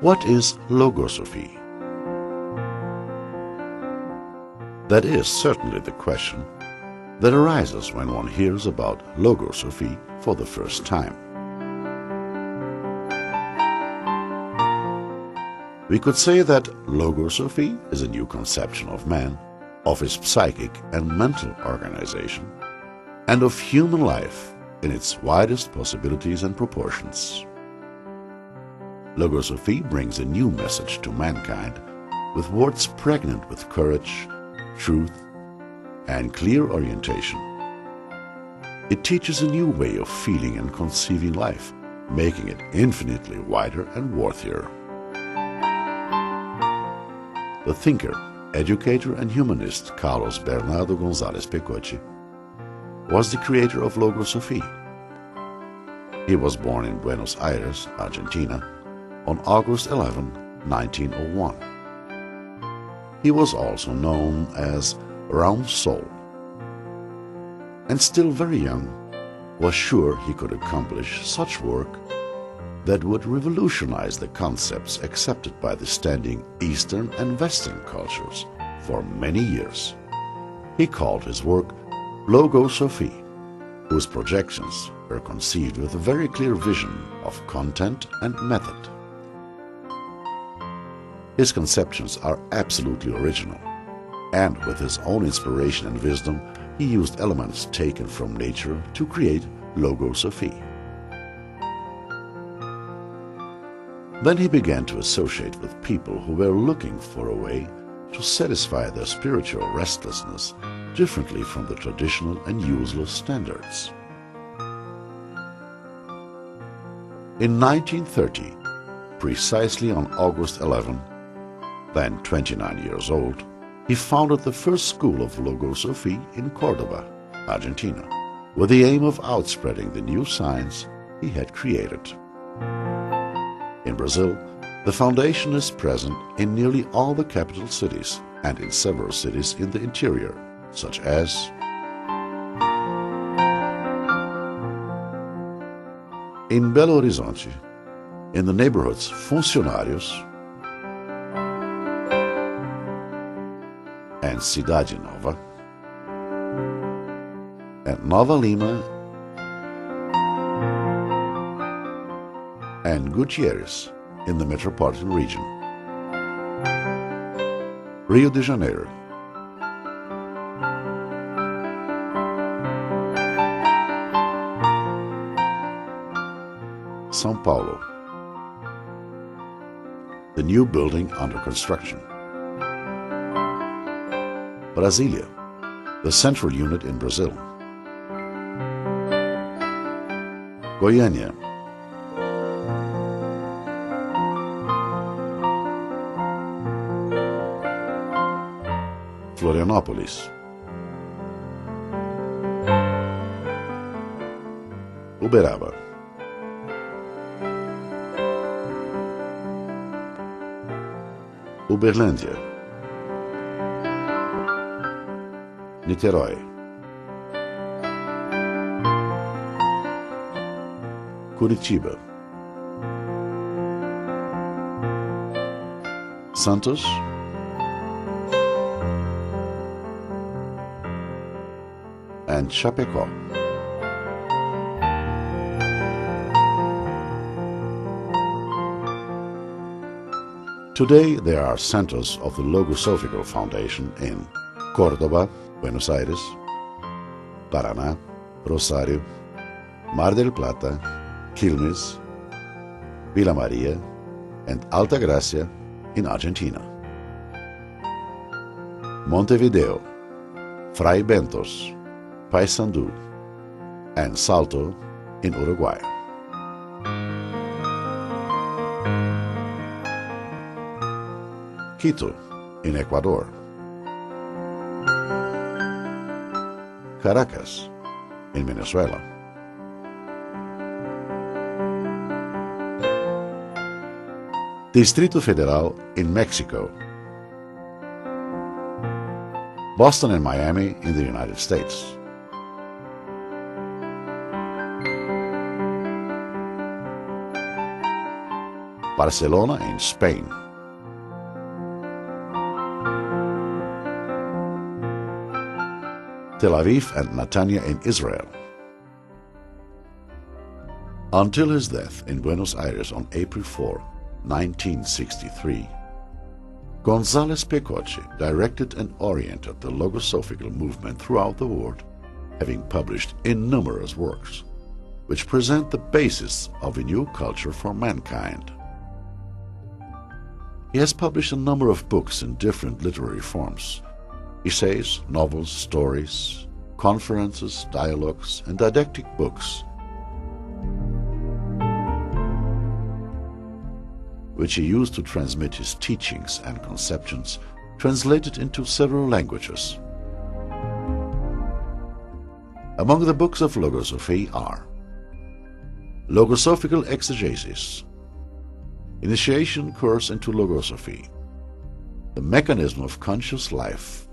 What is Logosophy? That is certainly the question that arises when one hears about Logosophy for the first time. We could say that Logosophy is a new conception of man, of his psychic and mental organization, and of human life in its widest possibilities and proportions. Logosophy brings a new message to mankind with words pregnant with courage, truth, and clear orientation. It teaches a new way of feeling and conceiving life, making it infinitely wider and worthier. The thinker, educator, and humanist Carlos Bernardo González Pecotche was the creator of Logosophy. He was born in Buenos Aires, Argentina, on August 11, 1901. He was also known as Raumsol, and still very young, was sure he could accomplish such work that would revolutionize the concepts accepted by the standing Eastern and Western cultures for many years. He called his work Logosophy, whose projections were conceived with a very clear vision of content and method. His conceptions are absolutely original, and with his own inspiration and wisdom, he used elements taken from nature to create Logosophy. Then he began to associate with people who were looking for a way to satisfy their spiritual restlessness differently from the traditional and useless standards. In 1930, precisely on August 11, then 29 years old, he founded the first school of Logosophy in Córdoba, Argentina, with the aim of outspreading the new science he had created. In Brazil, the foundation is present in nearly all the capital cities and in several cities in the interior, such as in Belo Horizonte, in the neighborhoods Funcionários and Cidade Nova, and Nova Lima and Gutierrez in the metropolitan region, Rio de Janeiro, São Paulo, the new building under construction, Brasília, the central unit in Brazil, Goiânia, Florianópolis, Uberaba, Uberlândia, Niterói, Curitiba, Santos, and Chapecó. Today there are centers of the Logosophical Foundation in Córdoba, Buenos Aires, Paraná, Rosário, Mar del Plata, Quilmes, Vila Maria, and Alta Gracia in Argentina, Montevideo, Fray Bentos, Paysandú, and Salto in Uruguay. Quito in Ecuador, Caracas in Venezuela, Distrito Federal in Mexico, Boston and Miami in the United States. Barcelona in Spain. Tel Aviv and Netanya in Israel. Until his death in Buenos Aires on April 4, 1963, González Pecotche directed and oriented the logosophical movement throughout the world, having published innumerable works, which present the basis of a new culture for mankind. He has published a number of books in different literary forms: essays, novels, stories, conferences, dialogues, and didactic books, which he used to transmit his teachings and conceptions, translated into several languages. Among the books of Logosophy are Logosophical Exegesis, Initiation Course into Logosophy, The Mechanism of Conscious Life,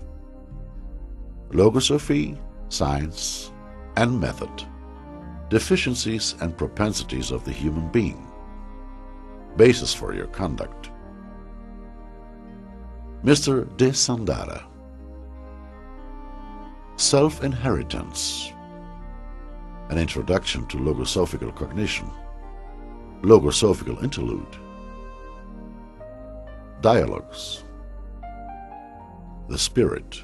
Logosophy, Science and Method, Deficiencies and Propensities of the Human Being, Basis for Your Conduct, Mr. de Sandara, Self-Inheritance, An Introduction to Logosophical Cognition, Logosophical Interlude, Dialogues, The Spirit,